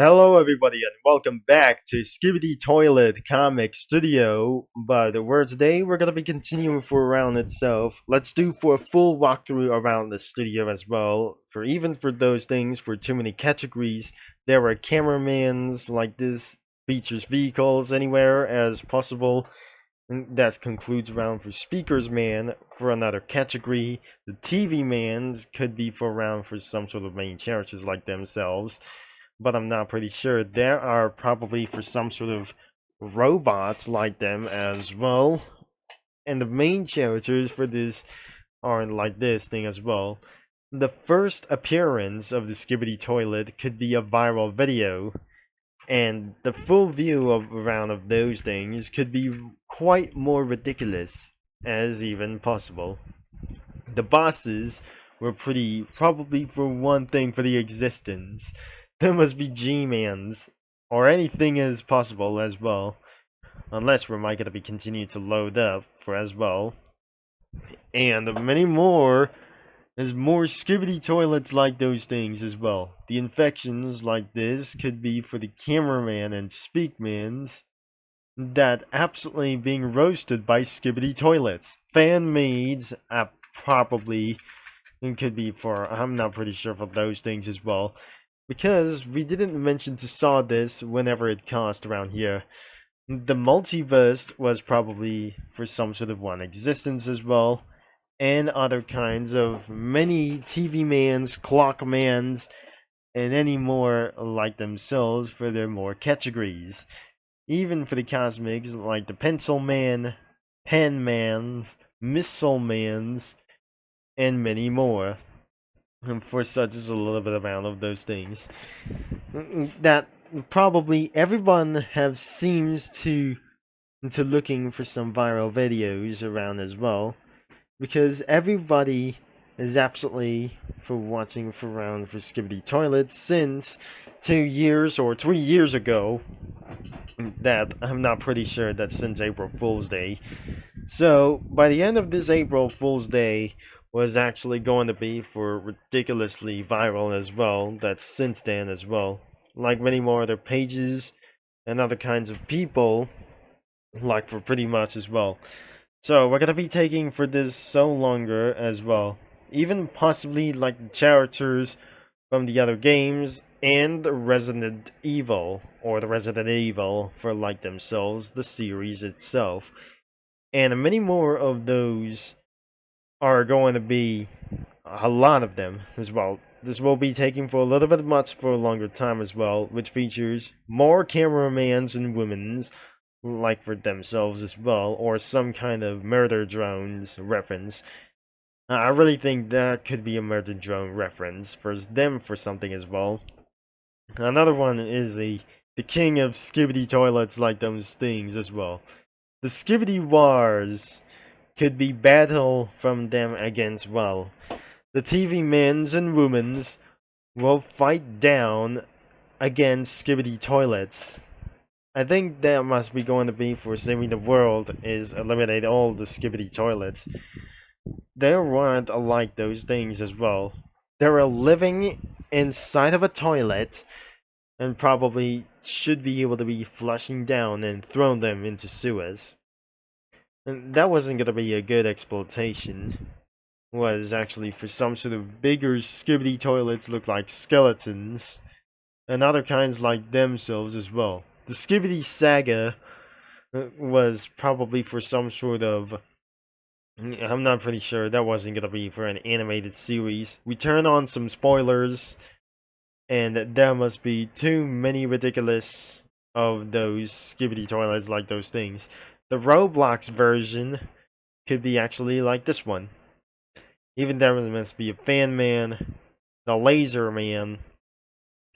Hello, everybody, and welcome back to Skibidi Toilet Comic Studio. But today we're gonna be continuing for around itself. Let's do for a full walkthrough around the studio as well. For those things for too many categories, there are cameramans like this, features vehicles anywhere as possible. And that concludes round for speakers man for another category. The TV mans could be for round for some sort of main characters like themselves, but I'm not pretty sure. There are probably for some sort of robots like them as well. And the main characters for this are like this thing as well. The first appearance of the Skibidi Toilet could be a viral video, and the full view of around of those things could be quite more ridiculous as even possible. The bosses were pretty probably for one thing for the existence. There must be G-Mans or anything is possible as well. Unless we might gonna be continuing to load up for as well. And many more. There's more skibidi toilets like those things as well. The infections like this could be for the cameraman and speakmans that absolutely being roasted by skibidi toilets. Fan maids probably it could be for I'm not pretty sure for those things as well. Because we didn't mention to saw this whenever it cast around here. The multiverse was probably for some sort of one existence as well, and other kinds of many TV mans, clock mans, and any more like themselves for their more categories. Even for the cosmics like the pencil man, pen mans, missile mans, and many more. And for such is a little bit amount of those things that probably everyone have seems to looking for some viral videos around as well, because everybody is absolutely for watching for around for Skibidi Toilets since 2 years or 3 years ago. That I'm not pretty sure that's since April Fool's Day. So by the end of this April Fool's Day was actually going to be for ridiculously viral as well. That's since then as well. Like many more other pages and other kinds of people, like for pretty much as well. So we're gonna be taking for this so longer as well. Even possibly like the characters from the other games and Resident Evil, or the Resident Evil for like themselves, the series itself. And many more of those are going to be a lot of them as well. This will be taking for a little bit much for a longer time as well, which features more cameramans and women's like for themselves as well, or some kind of murder drones reference. I really think that could be a murder drone reference for them for something as well. Another one is the king of skibidi toilets like those things as well. The skibidi wars could be battle from them against well. The TV men's and women's will fight down against skibidi toilets. I think that must be going to be for saving the world is eliminate all the skibidi toilets. There weren't like those things as well. They were living inside of a toilet and probably should be able to be flushing down and thrown them into sewers. And that wasn't gonna be a good exploitation. Was actually for some sort of bigger skibidi toilets look like skeletons, and other kinds like themselves as well. The Skibidi Saga was probably for some sort of I'm not pretty sure that wasn't gonna be for an animated series. We turn on some spoilers, and there must be too many ridiculous of those skibidi toilets like those things. The Roblox version could be actually like this one. Even there must be a fan man, the laser man,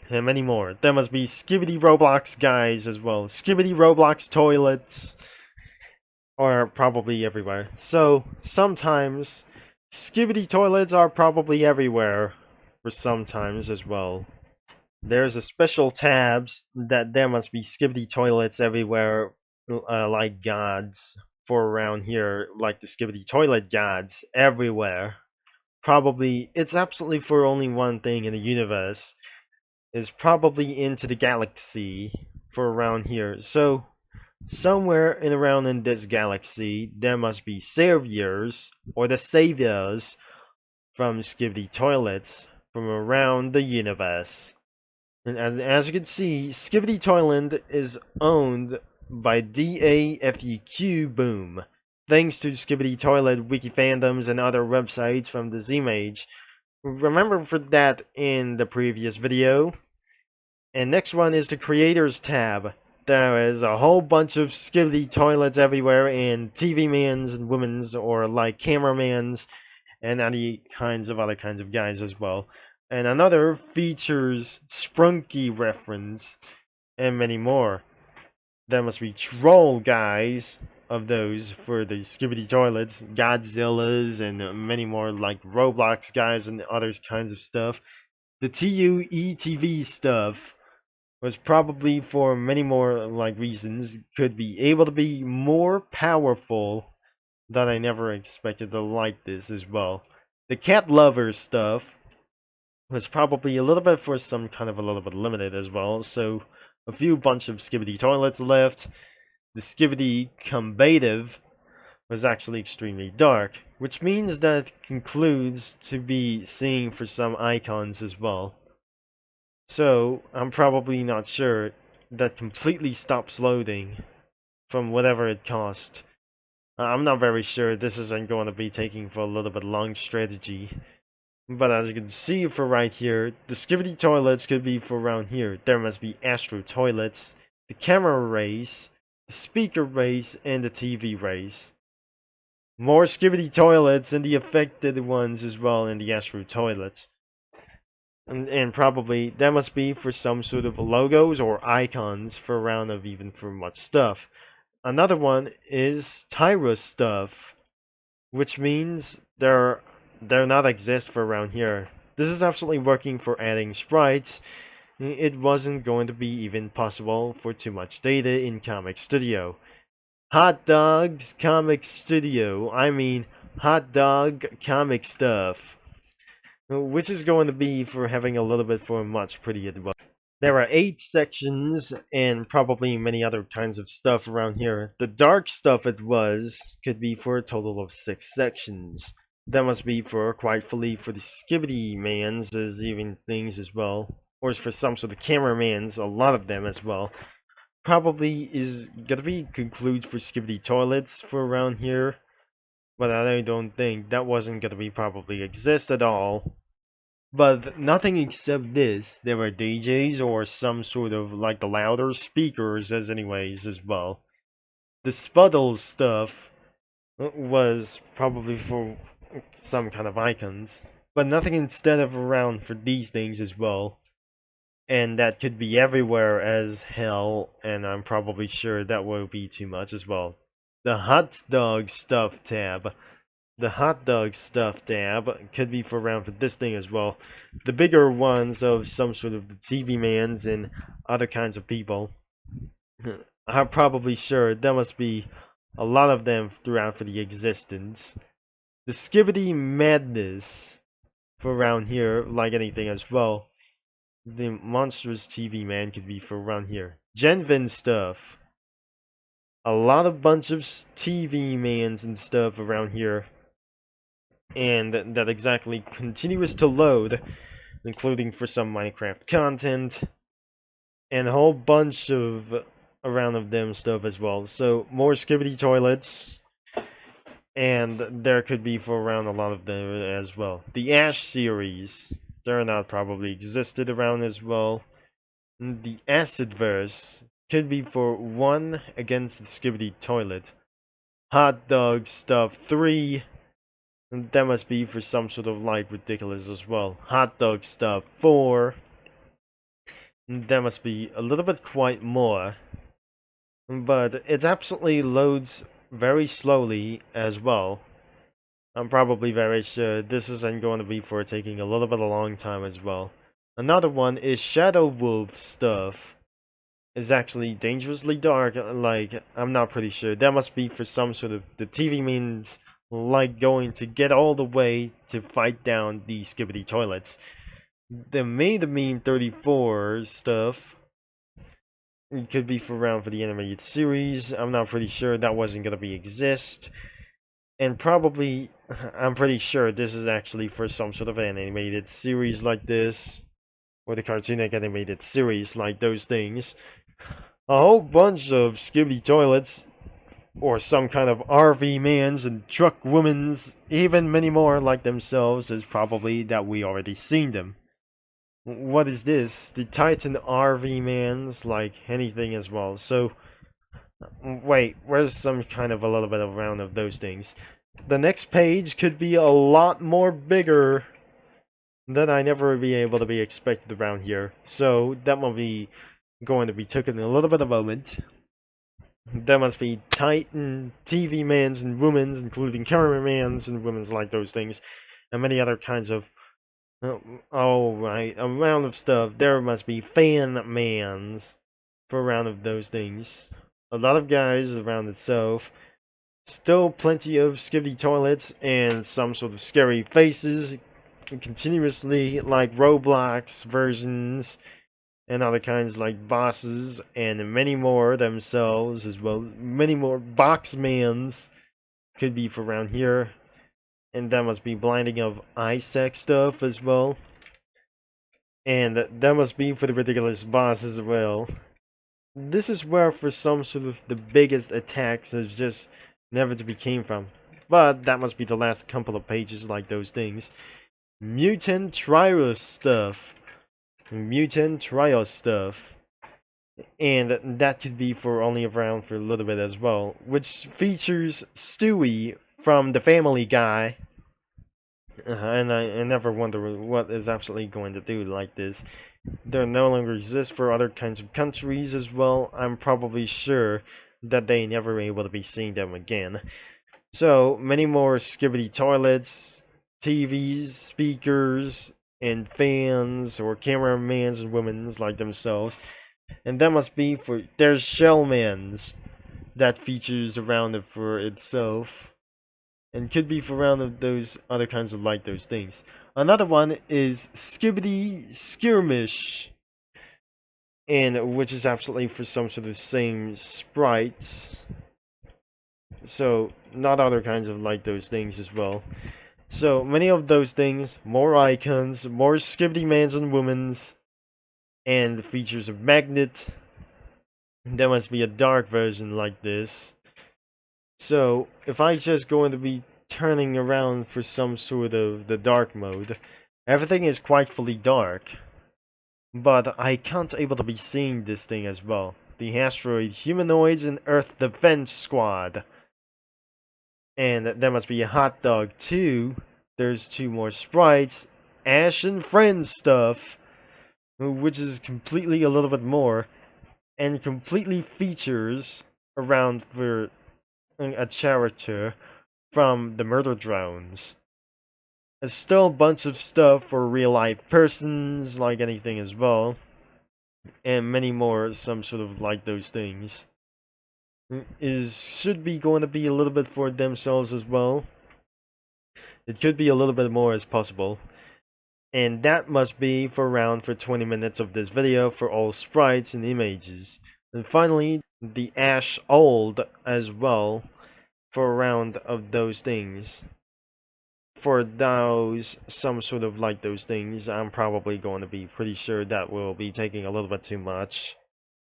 and many more. There must be skibidi Roblox guys as well. Skibidi Roblox toilets are probably everywhere. So sometimes skibidi toilets are probably everywhere for sometimes as well. There's a special tabs that there must be skibidi toilets everywhere like gods for around here, like the skibidi toilet gods everywhere. Probably it's absolutely for only one thing in the universe. is probably into the galaxy for around here. So somewhere in around in this galaxy, there must be saviors or the saviors from Skibidi Toilets from around the universe. And as you can see, Skibidi Toilet is owned by DAFEQ Boom. Thanks to Skibidi Toilet wiki fandoms and other websites from this image. Remember for that in the previous video. And next one is the Creators tab. There is a whole bunch of Skibidi Toilets everywhere, and TV mans and women's, or like cameramans, and any kinds of other kinds of guys as well. And another features Sprunky reference, and many more. There must be troll guys of those for the Skibidi Toilets, Godzillas, and many more like Roblox guys and other kinds of stuff. The TUETV stuff was probably for many more like reasons, could be able to be more powerful that I never expected to like this as well. The cat lover stuff was probably a little bit for some kind of a little bit limited as well, so a few bunch of Skibidi Toilets left. The Skibidi Combative was actually extremely dark, which means that it concludes to be seeing for some icons as well. So, I'm probably not sure that completely stops loading from whatever it cost. I'm not very sure this isn't going to be taking for a little bit long strategy. But as you can see for right here, the Skibidi Toilets could be for around here. There must be Astro Toilets, the camera race, the speaker race, and the TV race. More Skibidi Toilets and the affected ones as well in the Astro Toilets. And probably that must be for some sort of logos or icons for a round of even for much stuff. Another one is Tyra stuff, which means they're not exist for around here. This is absolutely working for adding sprites. It wasn't going to be even possible for too much data in Comic Studio. Hot Dogs Comic Studio, I mean Hot Dog Comic Stuff. Which is going to be for having a little bit for much pretty as well. There are 8 sections and probably many other kinds of stuff around here. The dark stuff could be for a total of 6 sections. That must be for quite fully for the Skibidi mans as even things as well. Or for some sort of cameramans, a lot of them as well. Probably is gonna be concludes for Skibidi Toilets for around here. But I don't think that wasn't gonna be probably exist at all. But nothing except this. There were DJs or some sort of like the louder speakers as anyways as well. The Spuddle stuff was probably for some kind of icons. But nothing instead of around for these things as well. And that could be everywhere as hell, and I'm probably sure that will be too much as well. The Hot Dog Stuff tab. The Hot Dog Stuff tab could be for around for this thing as well. The bigger ones of some sort of the TV mans and other kinds of people. I'm probably sure there must be a lot of them throughout for the existence. The Skibidi Madness for around here, like anything as well. The Monstrous TV Man could be for around here. Genvin stuff. A lot of bunch of TV mans and stuff around here. And that exactly continues to load, including for some Minecraft content. And a whole bunch of around of them stuff as well. So more Skibidi Toilets. And there could be for around a lot of them as well. The Ash series. They're not probably existed around as well. The Acidverse could be for 1 against the Skibidi Toilet. Hot Dog Stuff 3. And that must be for some sort of like ridiculous as well. Hot Dog Stuff 4. And that must be a little bit quite more. But it absolutely loads very slowly as well. I'm probably very sure this isn't going to be for taking a little bit of a long time as well. Another one is Shadow Wolf stuff. Is actually dangerously dark, like, I'm not pretty sure. That must be for some sort of, the TV means, like, going to get all the way to fight down the Skibidi Toilets. The May the Mean 34 stuff. It could be for around for the animated series. I'm not pretty sure that wasn't gonna be exist. And probably, I'm pretty sure this is actually for some sort of an animated series like this. Or the cartoonic animated series like those things. A whole bunch of Skibidi Toilets. Or some kind of RV mans and truck womans. Even many more like themselves is probably that we already seen them. What is this? The Titan RV mans, like anything as well. So, wait, where's some kind of a little bit around of those things? The next page could be a lot more bigger than I never be able to be expected around here. So, that will be going to be taken in a little bit of a moment. There must be Titan TV mans and womens, including cameramans and women's like those things, and many other kinds of oh, right, a round of stuff. There must be fan mans for a round of those things. A lot of guys around itself. Still plenty of skibidi toilets and some sort of scary faces. Continuously like Roblox versions and other kinds like bosses and many more themselves as well. Many more boxmans could be for around here. And that must be blinding of Isaac stuff as well. And that must be for the ridiculous boss as well. This is where for some sort of the biggest attacks has just never to be came from. But that must be the last couple of pages like those things. Mutant Trios stuff. Mutant Trios stuff. And that could be for only around for a little bit as well. Which features Stewie from the Family Guy. And I never wonder what is absolutely going to do like this. There no longer exist for other kinds of countries as well. I'm probably sure that they never able to be seeing them again. So, many more skibidi toilets, TVs, speakers, and fans, or cameramans and women's like themselves. And that must be for, there's Shellmans that features around it for itself. And could be for around of those other kinds of like those things. Another one is Skibidi Skirmish. And which is absolutely for some sort of same sprites. So, not other kinds of like those things as well. So, many of those things, more icons, more skibidi mans and womens, and features of magnet. There must be a dark version like this. So, if I just going to be turning around for some sort of the dark mode, everything is quite fully dark. But I can't able to be seeing this thing as well. The asteroid humanoids and Earth Defense Squad. And there must be a hot dog too. There's two more sprites. Ash and Friends stuff. Which is completely a little bit more. And completely features around for a character from the Murder Drones. There's still a bunch of stuff for real life persons, like anything as well. And many more, some sort of like those things. Should be going to be a little bit for themselves as well. It could be a little bit more as possible. And that must be for around for 20 minutes of this video for all sprites and images. And finally, the Ash Old as well for a round of those things. For those, some sort of like those things, I'm probably going to be pretty sure that will be taking a little bit too much.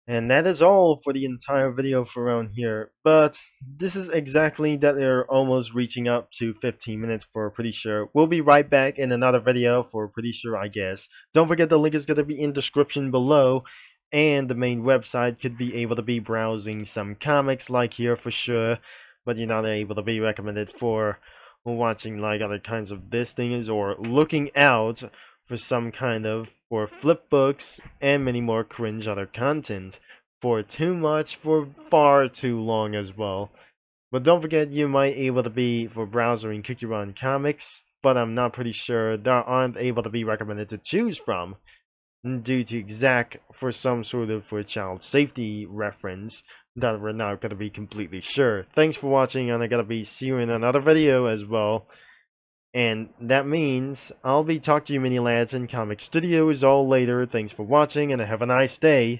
And that is all for the entire video for around here. But this is exactly that they're almost reaching up to 15 minutes for pretty sure. We'll be right back in another video for pretty sure, I guess. Don't forget the link is going to be in description below. And the main website could be able to be browsing some comics like here for sure. But you're not able to be recommended for watching like other kinds of this things or looking out for some kind of or flip books and many more cringe other content for too much for far too long as well. But don't forget you might able to be for browsing Cookie Run comics, but I'm not pretty sure there aren't able to be recommended to choose from due to exact for some sort of for child safety reference that we're not going to be completely sure. Thanks for watching, and I'm going to be see you in another video as well. And that means I'll be talking to you mini lads in Comic Studios all later. Thanks for watching and have a nice day.